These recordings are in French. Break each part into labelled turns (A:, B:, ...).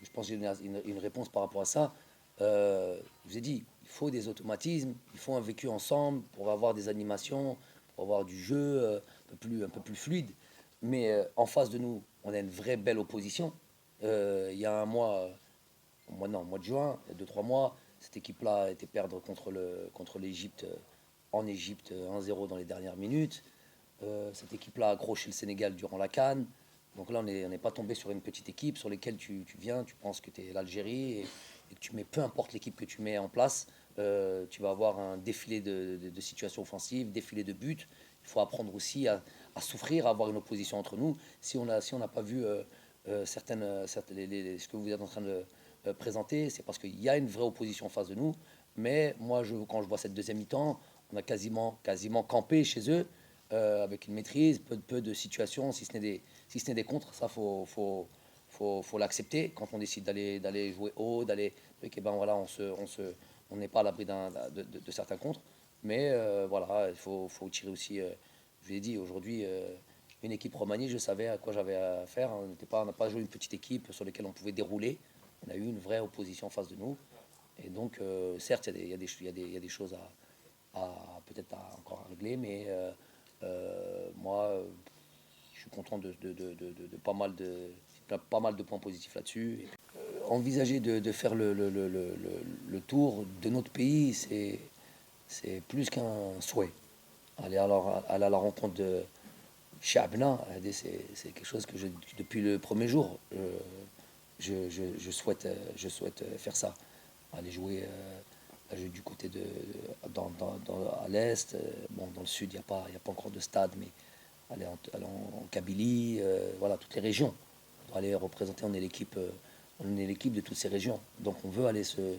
A: je pense que j'ai une réponse par rapport à ça. Je vous ai dit, il faut des automatismes, il faut un vécu ensemble pour avoir des animations, pour avoir du jeu un peu plus fluide. Mais en face de nous, on a une vraie belle opposition. Il y a un mois, non, au mois de juin, il y a 2, 3 mois, cette équipe-là a été perdre contre l'Égypte en Égypte 1-0 dans les dernières minutes. Cette équipe-là a accroché le Sénégal durant la CAN. Donc là, on n'est pas tombé sur une petite équipe sur laquelle tu viens, tu penses que tu es l'Algérie et que tu mets, peu importe l'équipe que tu mets en place, tu vas avoir un défilé de situations offensives, défilé de buts. Il faut apprendre aussi à souffrir, à avoir une opposition entre nous. Si on n'a pas vu ce que vous êtes en train de présenter, c'est parce qu'il y a une vraie opposition en face de nous. Mais moi, quand je vois cette deuxième mi-temps, on a quasiment campé chez eux avec une maîtrise, peu de situations, si ce n'est des contres. Ça, faut l'accepter quand on décide d'aller jouer haut, d'aller. Et ben voilà, on n'est pas à l'abri de certains contres. Mais voilà, faut tirer aussi. Je vous ai dit, aujourd'hui, une équipe remaniée, je savais à quoi j'avais à faire. On n'a pas joué une petite équipe sur laquelle on pouvait dérouler. On a eu une vraie opposition en face de nous. Et donc, certes, il y a des choses peut-être encore à régler, mais moi, je suis content de pas mal de points positifs là-dessus. Envisager de faire le tour de notre pays, c'est plus qu'un souhait. Aller à la rencontre de Chabna, c'est quelque chose que depuis le premier jour, je souhaite faire ça. Aller jouer du côté à l'est. Bon, dans le sud, il y a pas encore de stade, mais aller en Kabylie, voilà, toutes les régions. Pour aller représenter, on est l'équipe de toutes ces régions. Donc on veut aller se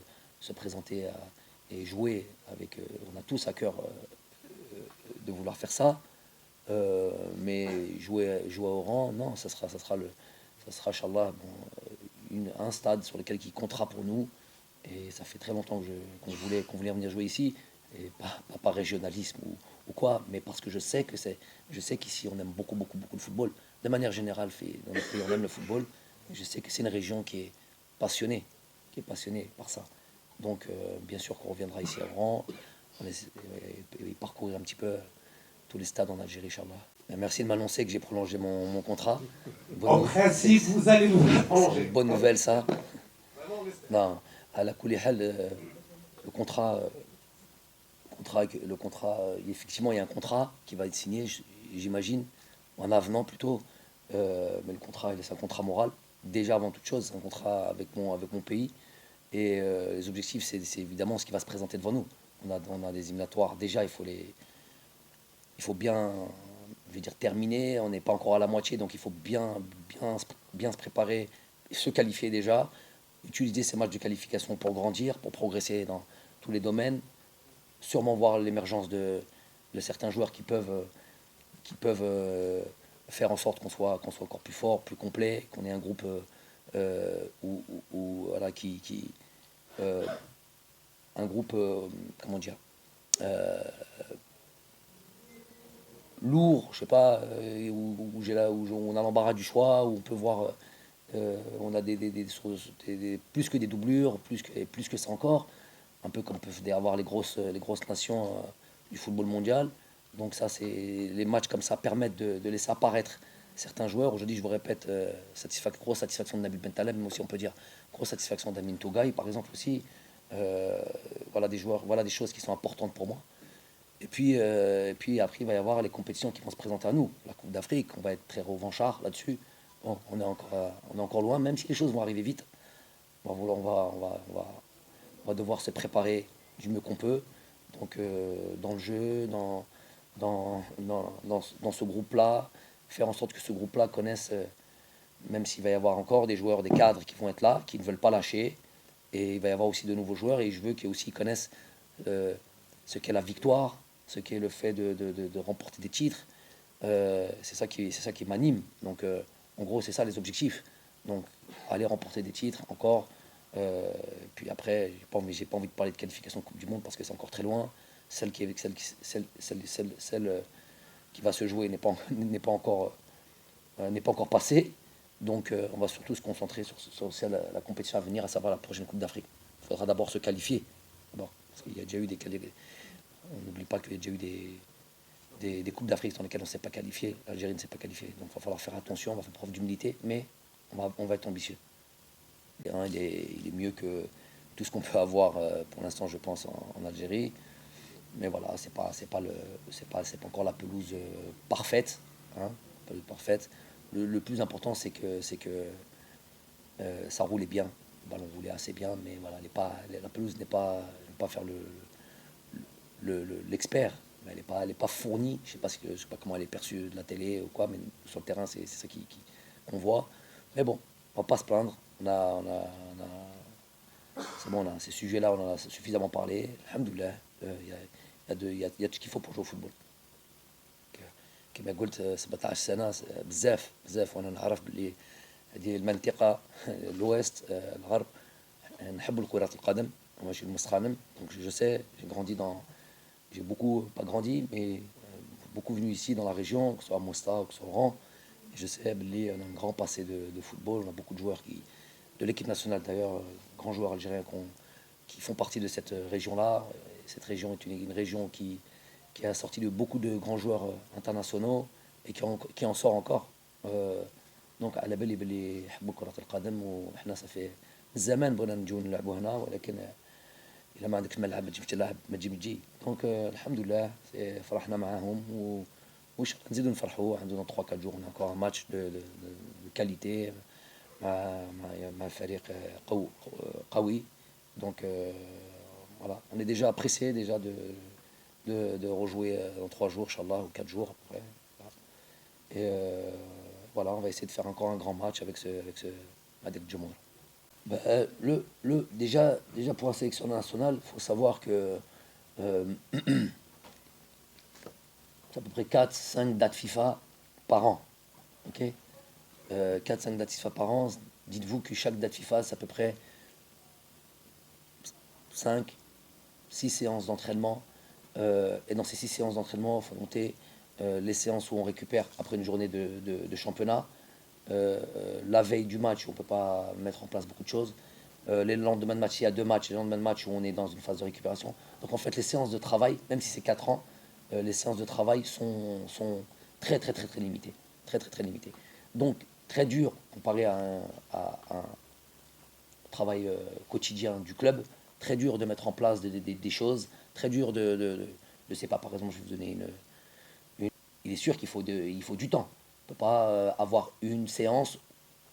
A: présenter et jouer avec. On a tous à cœur de vouloir faire ça. Mais jouer au rang, non, ça sera, Inch'Allah, bon, un stade sur lequel qui comptera pour nous. Et ça fait très longtemps qu'on voulait venir jouer ici, et pas par régionalisme ou quoi, mais parce que je sais qu'ici on aime beaucoup le football. De manière générale, dans notre pays, on aime le football. Et je sais que c'est une région passionnée, qui est passionnée par ça. Donc, bien sûr qu'on reviendra ici à Oran, et parcourir un petit peu tous les stades en Algérie, Inch'Allah. Merci de m'annoncer que j'ai prolongé mon contrat.
B: En principe, vous allez nous
A: C'est
B: prolonger.
A: une bonne nouvelle, ça. Non, à la Koulichal, le contrat, effectivement, il y a un contrat qui va être signé, j'imagine, en avenant plutôt. Mais le contrat, c'est un contrat moral. Déjà, avant toute chose, c'est un contrat avec mon pays. Et les objectifs, c'est évidemment ce qui va se présenter devant nous. On a des éliminatoires. Déjà, il faut bien, je veux dire, terminer. On n'est pas encore à la moitié, donc il faut bien se préparer, se qualifier déjà, utiliser ces matchs de qualification pour grandir, pour progresser dans tous les domaines, sûrement voir l'émergence de certains joueurs qui peuvent faire en sorte qu'on soit encore plus fort, plus complet, qu'on ait un groupe voilà, un groupe, comment dire, lourd, je sais pas, où on a l'embarras du choix, où on peut voir, on a plus que des doublures, plus que ça encore, un peu comme peuvent avoir les grosses nations du football mondial. Donc ça, c'est les matchs comme ça permettent de laisser apparaître certains joueurs. Aujourd'hui, je vous répète, grosse satisfaction de Nabil Bentaleb, mais aussi on peut dire grosse satisfaction d'Amin Tougaï, par exemple aussi. Voilà des joueurs, voilà des choses qui sont importantes pour moi. Et puis après, il va y avoir les compétitions qui vont se présenter à nous. La Coupe d'Afrique, on va être très revanchard là-dessus. Bon, on est encore loin, même si les choses vont arriver vite. On va devoir se préparer du mieux qu'on peut. Donc, dans le jeu, dans ce groupe-là, faire en sorte que ce groupe-là connaisse, même s'il va y avoir encore des joueurs, des cadres qui vont être là, qui ne veulent pas lâcher. Et il va y avoir aussi de nouveaux joueurs, et je veux qu'ils aussi connaissent euh, ce qu'est la victoire, ce qu'est le fait de remporter des titres. C'est ça qui m'anime. Donc, en gros, c'est ça les objectifs. Donc, aller remporter des titres encore. Puis après, j'ai pas envie de parler de qualification Coupe du Monde parce que c'est encore très loin. Celle qui va se jouer n'est pas encore passée. Donc on va surtout se concentrer sur la compétition à venir, à savoir la prochaine Coupe d'Afrique. Il faudra d'abord se qualifier. D'abord, parce qu'il y a déjà eu on n'oublie pas qu'il y a déjà eu des Coupes d'Afrique dans lesquelles on ne s'est pas qualifié. L'Algérie ne s'est pas qualifiée. Donc il va falloir faire attention, on va faire preuve d'humilité, mais on va être ambitieux. Il est mieux que tout ce qu'on peut avoir pour l'instant, je pense, en Algérie. Mais voilà, c'est pas encore la pelouse parfaite, hein, pelouse parfaite. Le plus important, c'est que ça roulait bien, le ballon roulait assez bien, mais voilà, la pelouse n'est pas faire l'expert, mais elle est pas fournie. Je sais pas comment elle est perçue de la télé ou quoi, mais sur le terrain, c'est ça qu'on voit. Mais bon, on va pas se plaindre. C'est bon, on a ces sujets-là, on en a suffisamment parlé. Alhamdoulilah, il y a tout ce qu'il faut pour jouer au football. كما قلت 17 سنة بزاف وانا نعرف باللي هذه المنطقة الويست الغرب نحب كرة القدم. Moi je suis المسخانم donc je sais, j'ai beaucoup, pas grandi, mais beaucoup venu ici dans la région, que ce soit à Mostar ou que ce soit au Oran. Et je sais, Belli, on a un grand passé de football, on a beaucoup de joueurs de l'équipe nationale d'ailleurs, grands joueurs algériens qui font partie de cette région-là. Cette région est une région qui a sorti de beaucoup de grands joueurs internationaux et qui en sort encore. Donc على بالي بلي يحبوا كرة القدم وإحنا صافي زمان بغينا نجيو نلعبوا هنا ولكن إلا ما عندكش ملعب ما تجيبش تلعب ما تجي دونك الحمد لله فرحنا معاهم وش نزيدوا نفرحوا عندنا 3 4 jours on a encore un match de qualité مع فريق قوي donc voilà on est déjà pressé déjà de rejouer dans 3 jours, Inch'Allah, ou 4 jours après. Et voilà, on va essayer de faire encore un grand match avec ce Madec Djemour. Déjà pour la sélection nationale, il faut savoir que c'est à peu près 4-5 dates FIFA par an. Okay 4-5 dates FIFA par an. Dites-vous que chaque date FIFA, c'est à peu près 5-6 séances d'entraînement. Et dans ces 6 séances d'entraînement, il faut monter les séances où on récupère après une journée de championnat, la veille du match où on ne peut pas mettre en place beaucoup de choses, les lendemains de match, il y a 2 matchs, les lendemains de match où on est dans une phase de récupération. Donc en fait, les séances de travail, même si c'est 4 ans, les séances de travail sont très très très très limitées. Très très très limitées. Donc très dur comparé à un travail quotidien du club, très dur de mettre en place des choses, très dur je sais pas, par exemple, je vais vous donner il est sûr qu'il faut du temps. On peut pas avoir une séance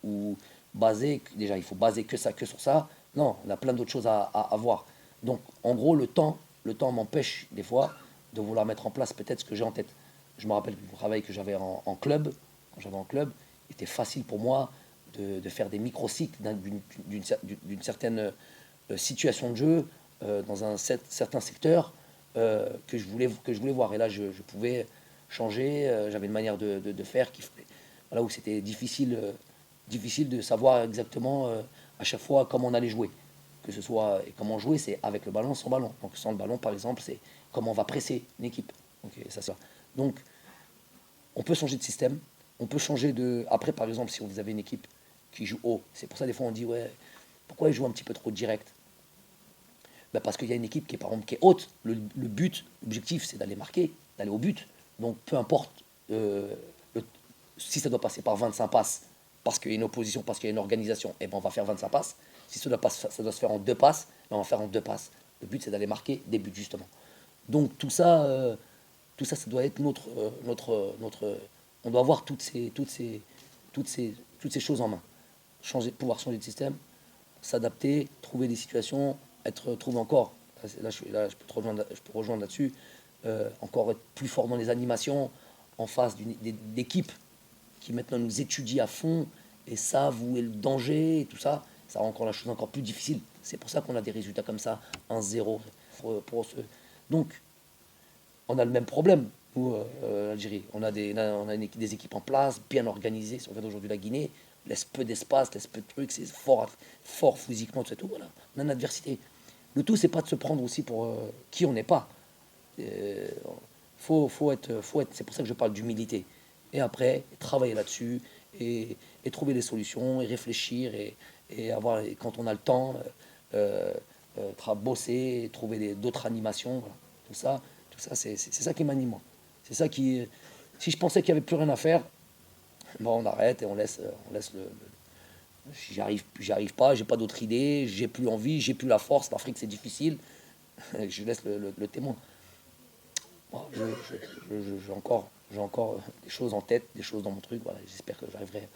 A: où déjà il faut baser que sur ça. Non, on a plein d'autres choses à avoir. Donc en gros, le temps m'empêche des fois de vouloir mettre en place peut-être ce que j'ai en tête. Je me rappelle que le travail que j'avais en club, quand j'avais en club, il était facile pour moi de faire des micro-cycles d'une certaine situation de jeu dans un certain secteur que je voulais voir. Et là, je pouvais changer. J'avais une manière de faire voilà, où c'était difficile de savoir exactement à chaque fois comment on allait jouer. Que ce soit, et comment jouer, c'est avec le ballon, sans ballon. Donc sans le ballon, par exemple, c'est comment on va presser une équipe. Donc, on peut changer de système. On peut changer Après, par exemple, si vous avez une équipe qui joue haut, c'est pour ça des fois on dit, ouais, pourquoi ils jouent un petit peu trop direct? Parce qu'il y a une équipe qui est, par exemple, qui est haute. L'objectif, c'est d'aller marquer, d'aller au but. Donc, peu importe si ça doit passer par 25 passes, parce qu'il y a une opposition, parce qu'il y a une organisation, et ben on va faire 25 passes. Si ça doit se faire en 2 passes, ben on va faire en 2 passes. Le but, c'est d'aller marquer des buts, justement. Donc, tout ça, ça doit être notre on doit avoir toutes ces choses en main. Pouvoir changer de système, s'adapter, trouver des situations, trouver encore, là je peux rejoindre là-dessus, encore être plus fort dans les animations, en face d'équipes qui maintenant nous étudient à fond et savent où est le danger et tout ça, ça rend encore la chose encore plus difficile. C'est pour ça qu'on a des résultats comme ça, 1-0. Donc, on a le même problème, nous, l'Algérie. On a des équipes en place, bien organisées. Si on regarde aujourd'hui la Guinée, laisse peu d'espace, laisse peu de trucs, c'est fort physiquement, tout ça, tout. Voilà. On a une adversité. Le tout, c'est pas de se prendre aussi pour qui on n'est pas. Faut être, c'est pour ça que je parle d'humilité. Et après, travailler là-dessus et trouver des solutions, et réfléchir, et avoir, et quand on a le temps, bosser, trouver d'autres animations. Voilà. Tout ça c'est ça qui m'anime, moi. C'est ça qui... Si je pensais qu'il n'y avait plus rien à faire, bon, on arrête et on laisse j'y arrive pas, j'ai pas d'autre idée, j'ai plus envie, j'ai plus la force. L'Afrique, c'est difficile. Je laisse le témoin. Bon, j'ai encore des choses en tête, des choses dans mon truc. Voilà, j'espère que j'arriverai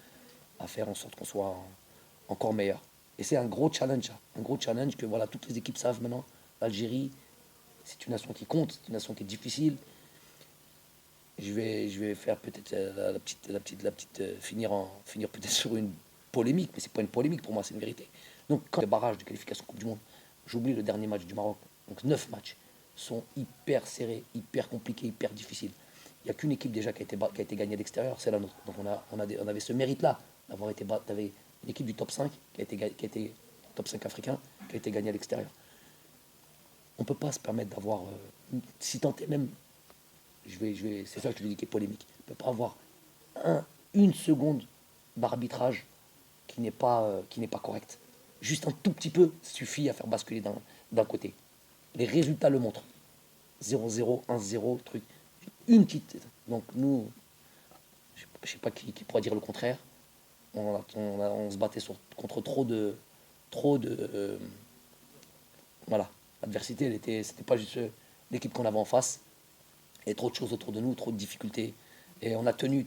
A: à faire en sorte qu'on soit encore meilleur. Et c'est un gros challenge, ça. Un gros challenge que voilà, toutes les équipes savent maintenant. L'Algérie, c'est une nation qui compte, c'est une nation qui est difficile. Je vais faire peut-être finir peut-être sur une polémique, mais c'est pas une polémique pour moi, c'est une vérité. Donc, quand les barrages de qualification Coupe du Monde, j'oublie le dernier match du Maroc, donc 9 matchs sont hyper serrés, hyper compliqués, hyper difficiles. Il n'y a qu'une équipe déjà qui a été gagnée à l'extérieur, c'est la nôtre. Donc, on avait ce mérite-là d'avoir d'avoir une équipe du top 5 qui a été top 5 africain, qui a été gagnée à l'extérieur. On ne peut pas se permettre d'avoir, si tant est même, c'est ça que je te dis qui est polémique. On ne peut pas avoir une seconde d'arbitrage qui n'est pas correct. Juste un tout petit peu suffit à faire basculer d'un côté. Les résultats le montrent. 0-0, 1-0, truc. Une petite. Donc nous, je ne sais pas qui pourra dire le contraire. On se battait contre trop de voilà. L'adversité, c'était pas juste l'équipe qu'on avait en face. Et trop de choses autour de nous, trop de difficultés. Et on a tenu.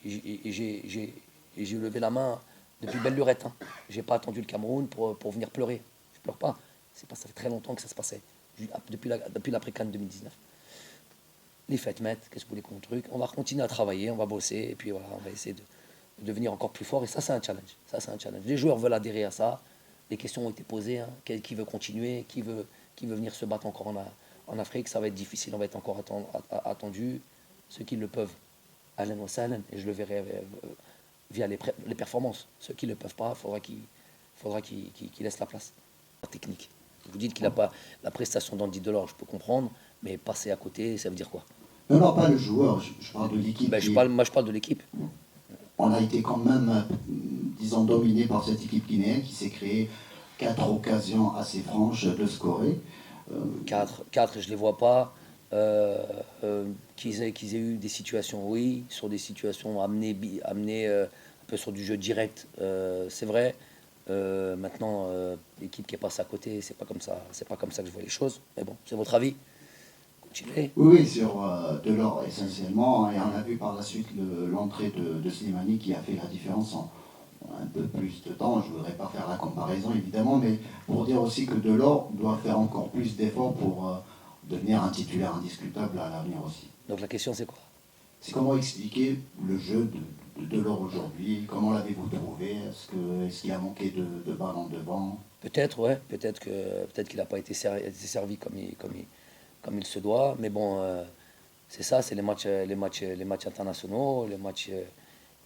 A: Et j'ai levé la main depuis belle lurette. Hein. J'ai pas attendu le Cameroun pour venir pleurer. Je pleure pas. Ça fait très longtemps que ça se passait. Depuis l'après-CAN 2019. Les fêtes mettent, qu'est-ce que vous voulez qu'on truc. On va continuer à travailler, on va bosser. Et puis voilà, on va essayer de devenir encore plus fort. Et ça, c'est un challenge. Les joueurs veulent adhérer à ça. Les questions ont été posées. Hein. Qui veut continuer, qui veut venir se battre encore en Afrique. Ça va être difficile, on va être encore attendu. Ceux qui le peuvent, Allen ou Salen, et je le verrai via les performances. Ceux qui ne le peuvent pas, il faudra qu'ils laissent la place. Technique. Vous dites qu'il n'a pas la prestation d'Andy Delors, je peux comprendre, mais passer à côté, ça veut dire quoi?
C: Non, pas le joueur, je parle de l'équipe.
A: Ben, je parle de l'équipe.
C: On a été quand même, disons, dominé par cette équipe guinéenne qui s'est créée 4 occasions assez franches de scorer.
A: 4, je ne les vois pas. Qu'ils aient eu des situations, oui, sur des situations amenées un peu sur du jeu direct, c'est vrai. Maintenant, l'équipe qui est passée à côté, c'est pas comme ça que je vois les choses. Mais bon, c'est votre avis. Continuez.
C: Oui, sur Delors essentiellement, et on a vu par la suite l'entrée de Slimani qui a fait la différence en un peu plus de temps. Je ne voudrais pas faire la comparaison évidemment, mais pour dire aussi que Delors doit faire encore plus d'efforts pour devenir un titulaire indiscutable à l'avenir aussi.
A: Donc la question c'est quoi?
C: C'est comment expliquer le jeu de Delors aujourd'hui? Comment l'avez-vous trouvé? Est-ce qu'il a manqué de ballons devant?
A: Peut-être, ouais, peut-être qu'il n'a pas été servi comme il se doit, mais bon, c'est ça, c'est les matchs internationaux, les matchs,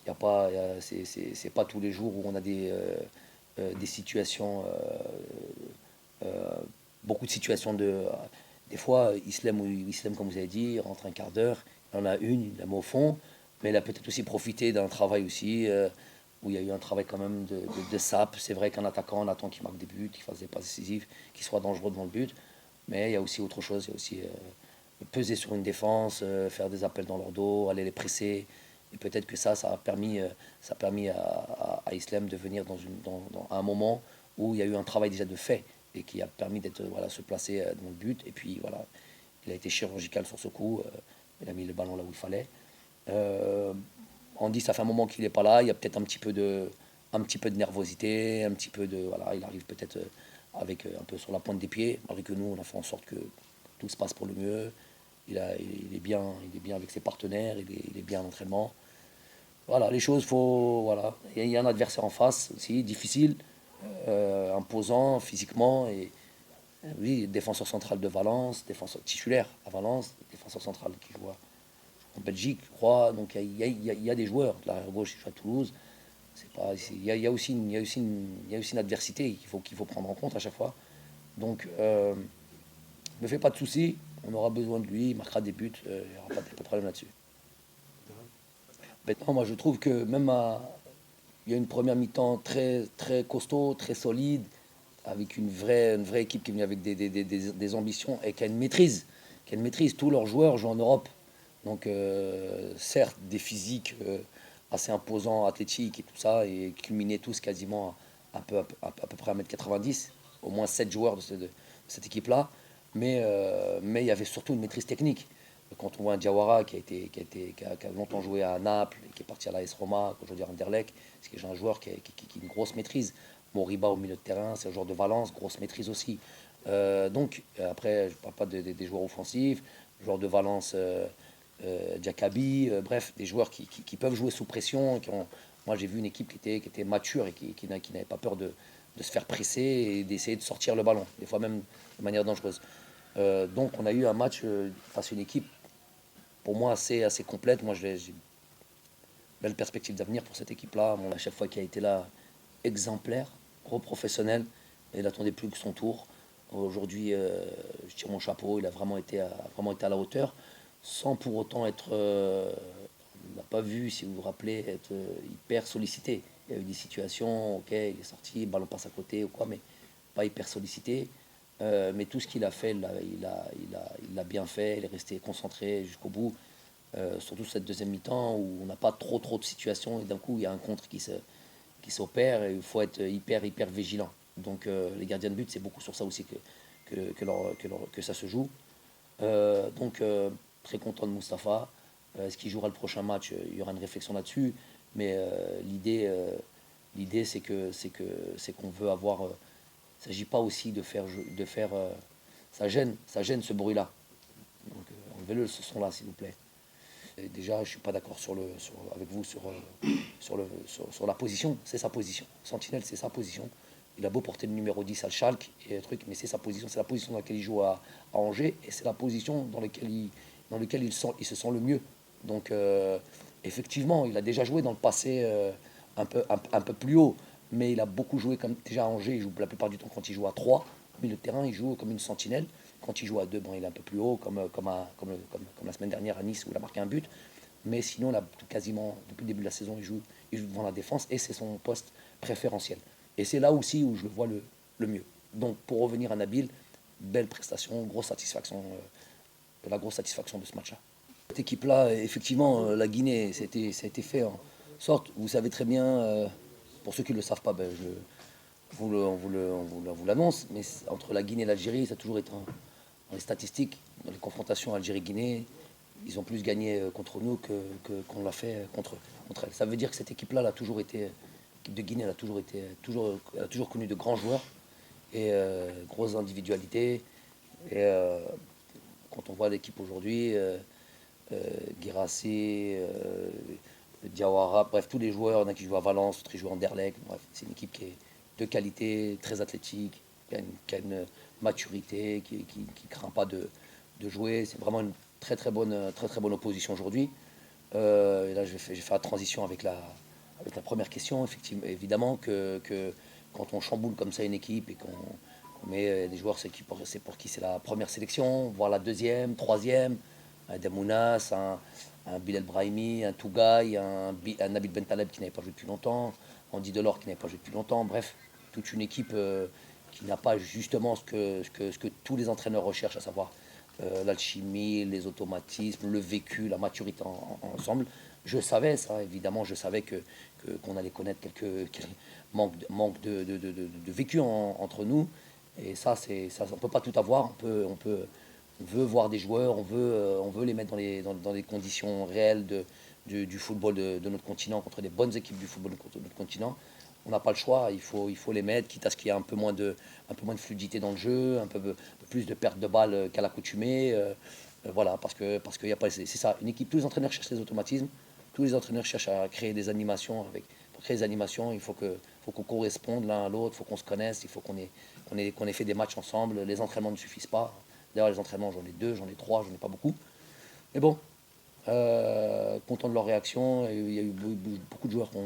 A: y a pas, c'est pas tous les jours où on a des situations, beaucoup de situations des fois, Islem, comme vous avez dit, rentre un quart d'heure, il en a une, il la met au fond, mais il a peut-être aussi profité d'un travail aussi, où il y a eu un travail quand même de sape. C'est vrai qu'un attaquant, on attend qu'il marque des buts, qu'il fasse des passes décisives, qu'il soit dangereux devant le but, mais il y a aussi autre chose, il y a aussi peser sur une défense, faire des appels dans leur dos, aller les presser. Et peut-être que ça a permis à Islam de venir dans un moment où il y a eu un travail déjà de fait et qui a permis d'être se placer dans le but. Et puis voilà, il a été chirurgical sur ce coup. Il a mis le ballon là où il fallait. On dit ça fait un moment qu'il n'est pas là. Il y a peut-être un petit peu de nervosité, un petit peu de voilà. Il arrive peut-être avec un peu sur la pointe des pieds, malgré que nous on a fait en sorte que tout se passe pour le mieux. Il est bien avec ses partenaires, il est bien à l'entraînement. Voilà, les choses, voilà. Il y a un adversaire en face aussi, difficile, imposant physiquement. Et oui, défenseur central de Valence, défenseur titulaire à Valence, défenseur central qui joue en Belgique, je crois. Donc il y a des joueurs. L'arrière gauche, il joue à Toulouse. Il y a aussi une adversité qu'il faut prendre en compte à chaque fois. Donc, ne fais pas de soucis. On aura besoin de lui, il marquera des buts, il n'y aura pas de problème là-dessus. Maintenant, moi, je trouve que il y a une première mi-temps très, très costaud, très solide, avec une vraie équipe qui est venue avec des ambitions et qui a une maîtrise. Tous leurs joueurs jouent en Europe. Donc, certes, des physiques assez imposants, athlétiques et tout ça, et culminaient tous quasiment à peu près 1,90 m, au moins 7 joueurs de cette équipe-là. Mais il y avait surtout une maîtrise technique. Quand on voit un Diawara qui a longtemps joué à Naples, et qui est parti à l'AS Roma, aujourd'hui à Anderlecht, c'est que j'ai un joueur qui a une grosse maîtrise. Moriba au milieu de terrain, c'est un joueur de Valence, grosse maîtrise aussi. Après, je ne parle pas des joueurs offensifs, joueurs de Valence, Diakabi, bref, des joueurs qui peuvent jouer sous pression. Moi, j'ai vu une équipe qui était mature et qui n'avait pas peur de se faire presser et d'essayer de sortir le ballon, des fois même de manière dangereuse. Donc, on a eu un match face à une équipe, pour moi, assez complète. Moi, j'ai une belle perspective d'avenir pour cette équipe-là. Mon chef fois qui a été là, exemplaire, gros professionnel, et il attendait plus que son tour. Aujourd'hui, je tire mon chapeau, il a vraiment été à la hauteur, sans pour autant être, on l'a pas vu, si vous vous rappelez, être hyper sollicité. Il y a eu des situations, ok, il est sorti, le ballon passe à côté ou quoi, mais pas hyper sollicité. Mais tout ce qu'il a fait, il l'a bien fait, il est resté concentré jusqu'au bout. Surtout cette deuxième mi-temps où on n'a pas trop de situations et d'un coup il y a un contre qui s'opère et il faut être hyper vigilant. Donc les gardiens de but, c'est beaucoup sur ça aussi que ça se joue. Très content de Mustapha. Est-ce qu'il jouera le prochain match? Il y aura une réflexion là-dessus. Mais l'idée c'est qu'on veut avoir. Il ne s'agit pas aussi de faire. Ça gêne ce bruit-là. Donc enlevez-le ce son-là, s'il vous plaît. Et déjà, je ne suis pas d'accord avec vous sur la position. C'est sa position. Sentinelle, c'est sa position. Il a beau porter le numéro 10 à Schalke et truc, mais c'est sa position. C'est la position dans laquelle il joue à Angers et c'est la position dans laquelle il se sent le mieux. Donc, effectivement, il a déjà joué dans le passé un peu plus haut, mais il a beaucoup joué comme déjà à Angers. Il joue la plupart du temps quand il joue à 3. Au milieu de terrain, il joue comme une sentinelle. Quand il joue à 2, bon, il est un peu plus haut, comme la semaine dernière à Nice où il a marqué un but. Mais sinon, là, quasiment depuis le début de la saison, il joue devant la défense et c'est son poste préférentiel. Et c'est là aussi où je le vois le mieux. Donc, pour revenir à Nabil, belle prestation, grosse satisfaction, la grosse satisfaction de ce match-là. Cette équipe-là, effectivement, la Guinée, ça a été fait en sorte, vous savez très bien, pour ceux qui ne le savent pas, on vous l'annonce, mais entre la Guinée et l'Algérie, ça a toujours été dans les statistiques, dans les confrontations Algérie-Guinée, ils ont plus gagné contre nous qu'on l'a fait contre elle. Ça veut dire que cette équipe-là, elle a toujours été, l'équipe de Guinée, elle a toujours connu de grands joueurs et grosses individualités. Et quand on voit l'équipe aujourd'hui, Guirassy, Diawara, bref, tous les joueurs, il y en a qui jouent à Valence, d'autres qui jouent à Anderlecht. Bref, c'est une équipe qui est de qualité, très athlétique, qui a une maturité, qui ne craint pas de jouer. C'est vraiment une très bonne opposition aujourd'hui. Et là, je vais faire la transition avec la première question. Effectivement, évidemment que quand on chamboule comme ça une équipe et qu'on met des joueurs, c'est pour qui c'est la première sélection, voire la deuxième, troisième, un Damounas, un Bilal Brahimi, un Tougaï, un Nabil Bentaleb qui n'avait pas joué depuis longtemps, Andy Delors qui n'avait pas joué depuis longtemps, bref, toute une équipe qui n'a pas justement ce que tous les entraîneurs recherchent, à savoir l'alchimie, les automatismes, le vécu, la maturité ensemble. Je savais ça, évidemment, je savais qu'on allait connaître quelques manques de vécu entre nous. Et ça, on ne peut pas tout avoir. On veut voir des joueurs, on veut les mettre dans les conditions réelles du football de notre continent, contre des bonnes équipes du football de notre continent. On n'a pas le choix, il faut les mettre, quitte à ce qu'il y ait un peu moins de fluidité dans le jeu, un peu plus de perte de balles qu'à l'accoutumée. Voilà, parce que y a pas, c'est ça, une équipe, tous les entraîneurs cherchent les automatismes, tous les entraîneurs cherchent à créer des animations. Pour créer des animations, il faut qu'on corresponde l'un à l'autre, il faut qu'on se connaisse, il faut qu'on ait fait des matchs ensemble. Les entraînements ne suffisent pas. D'ailleurs, les entraînements, j'en ai 2, j'en ai 3, j'en ai pas beaucoup. Mais bon, content de leur réaction. Il y a eu beaucoup de joueurs qui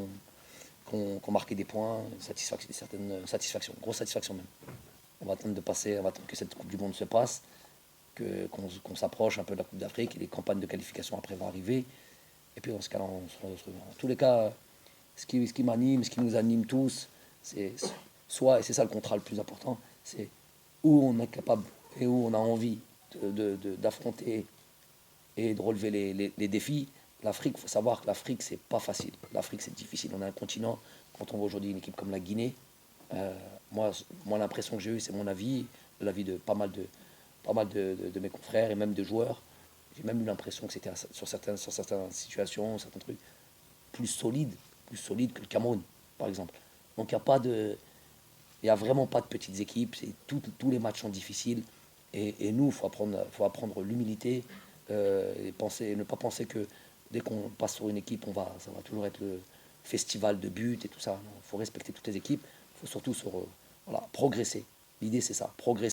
A: ont marqué des points, certaines satisfactions, grosse satisfaction même. On va attendre que cette Coupe du Monde se passe, qu'on s'approche un peu de la Coupe d'Afrique et les campagnes de qualification après vont arriver. Et puis, dans ce cas-là, on se remet. En tous les cas, ce qui m'anime, ce qui nous anime tous, c'est soit, et c'est ça le contrat le plus important, c'est où on est capable et où on a envie d'affronter et de relever les défis. L'Afrique, il faut savoir que l'Afrique, c'est pas facile. L'Afrique, c'est difficile. On a un continent, quand on voit aujourd'hui une équipe comme la Guinée, moi l'impression que j'ai eue, c'est mon avis, l'avis de pas mal de mes confrères et même de joueurs. J'ai même eu l'impression que c'était sur certaines situations, certains trucs, plus solide que le Cameroun, par exemple. Donc il n'y a vraiment pas de petites équipes, tous les matchs sont difficiles. Et nous, faut apprendre l'humilité et ne pas penser que dès qu'on passe sur une équipe, ça va toujours être le festival de buts et tout ça. Il faut respecter toutes les équipes, il faut surtout voilà, progresser. L'idée, c'est ça, progresser.